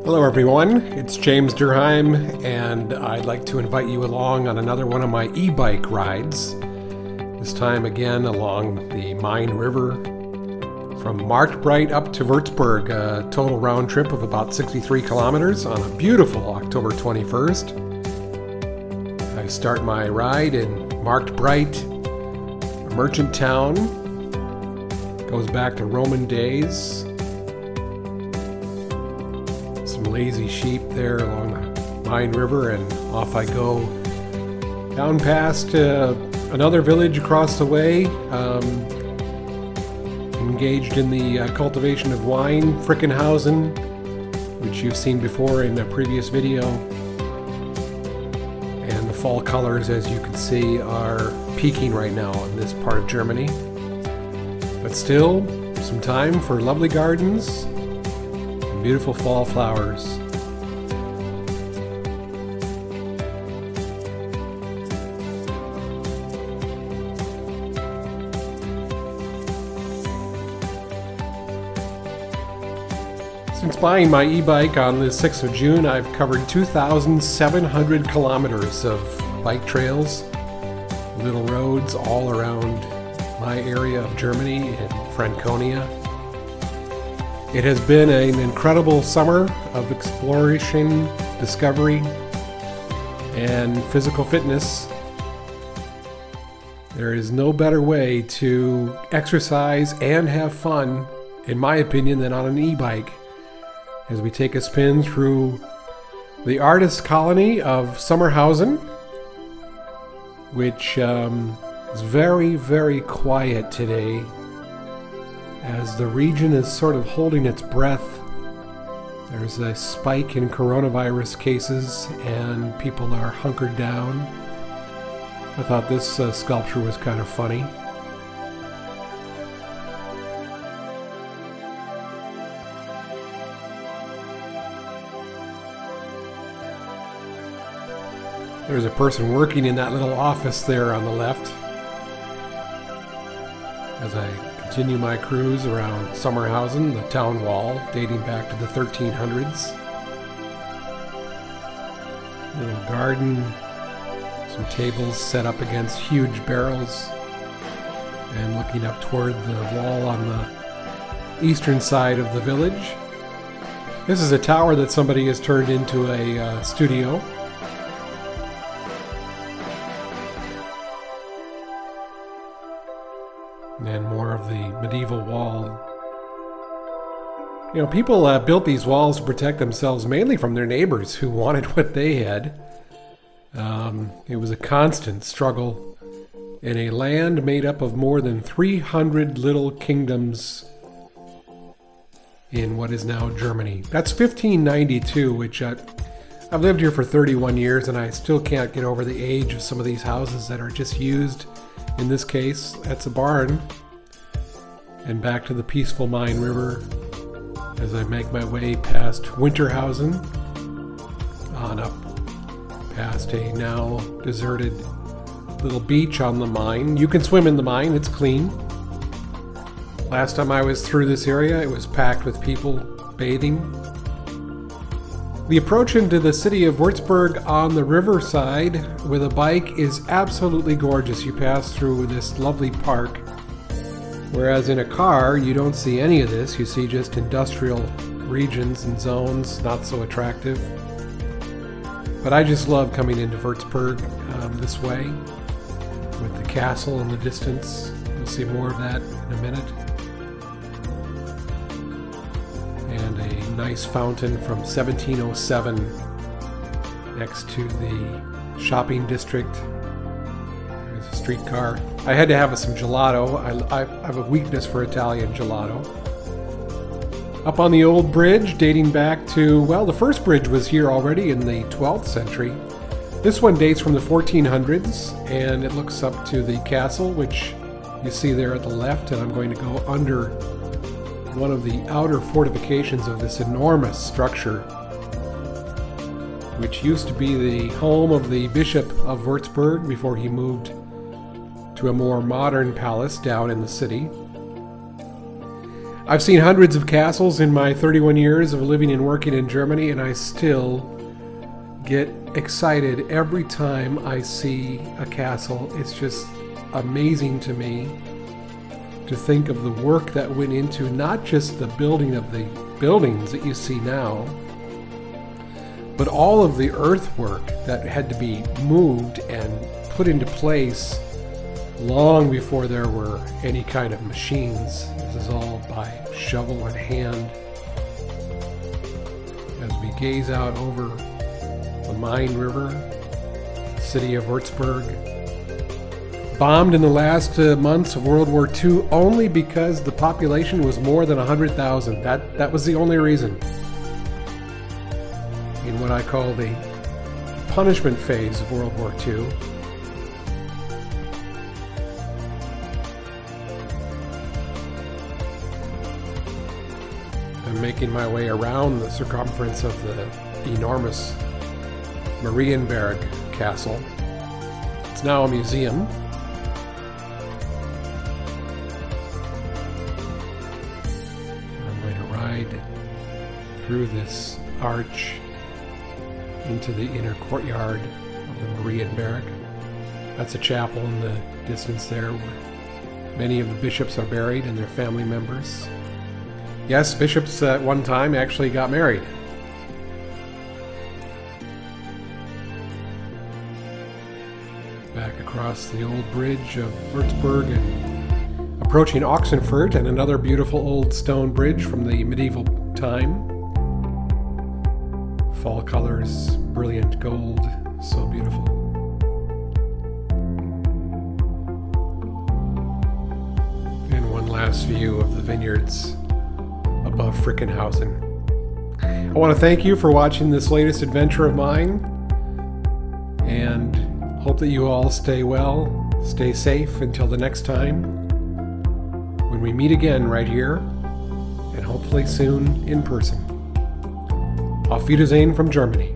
Hello everyone, it's James Durheim, and I'd like to invite you along on another one of my e-bike rides. This time again along the Main River from Marktbreit up to Würzburg, a total round trip of about 63 kilometers on a beautiful October 21st. I start my ride in Marktbreit, a merchant town. Goes back to Roman days. Some lazy sheep there along the Main River, and off I go down past another village across the way, engaged in the cultivation of wine, Frickenhausen, which you've seen before in a previous video. And the fall colors, as you can see, are peaking right now in this part of Germany. But still, some time for lovely gardens and beautiful fall flowers. Since buying my e-bike on the 6th of June, I've covered 2,700 kilometers of bike trails, little roads all around my area of Germany in Franconia. It has been an incredible summer of exploration, discovery, and physical fitness. There is no better way to exercise and have fun, in my opinion, than on an e-bike, as we take a spin through the artist colony of Sommerhausen, which is very, very quiet today, as the region is sort of holding its breath. There's a spike in coronavirus cases and people are hunkered down. I thought this sculpture was kind of funny. There's a person working in that little office there on the left. As I continue my cruise around Sommerhausen, the town wall dating back to the 1300s. Little garden, some tables set up against huge barrels, and looking up toward the wall on the eastern side of the village. This is a tower that somebody has turned into a studio. And more of the medieval wall. You know, people built these walls to protect themselves mainly from their neighbors who wanted what they had. It was a constant struggle in a land made up of more than 300 little kingdoms in what is now Germany. That's 1592, which I've lived here for 31 years and I still can't get over the age of some of these houses that are just used. In this case, that's a barn. And back to the peaceful Main River as I make my way past Winterhausen, on up past a now deserted little beach on the Main. You can swim in the Main, it's clean. Last time I was through this area, it was packed with people bathing. The approach into the city of Würzburg on the riverside with a bike is absolutely gorgeous. You pass through this lovely park, whereas in a car you don't see any of this. You see just industrial regions and zones, not so attractive. But I just love coming into Würzburg this way, with the castle in the distance. You'll see more of that in a minute. And a nice fountain from 1707 next to the shopping district. There's a streetcar. I had to have some gelato. I have a weakness for Italian gelato. Up on the old bridge, dating back to, well, the first bridge was here already in the 12th century. This one dates from the 1400s, and it looks up to the castle, which you see there at the left, and I'm going to go under one of the outer fortifications of this enormous structure, which used to be the home of the Bishop of Würzburg before he moved to a more modern palace down in the city. I've seen hundreds of castles in my 31 years of living and working in Germany, and I still get excited every time I see a castle. It's just amazing to me to think of the work that went into not just the building of the buildings that you see now, but all of the earthwork that had to be moved and put into place long before there were any kind of machines. This is all by shovel and hand. As we gaze out over the Main River, the city of Würzburg, bombed in the last months of World War II only because the population was more than 100,000. That was the only reason. In what I call the punishment phase of World War II. I'm making my way around the circumference of the enormous Marienberg Castle. It's now a museum. I'm going to ride through this arch into the inner courtyard of the Marienberg. That's a chapel in the distance there where many of the bishops are buried and their family members. Yes, bishops at one time actually got married. Back across the old bridge of Würzburg and approaching Oxenfurt, and another beautiful old stone bridge from the medieval time. Fall colors, brilliant gold, so beautiful. And one last view of the vineyards above Frickenhausen. I want to thank you for watching this latest adventure of mine, and hope that you all stay well, stay safe until the next time when we meet again right here, and hopefully soon in person. Auf Wiedersehen from Germany.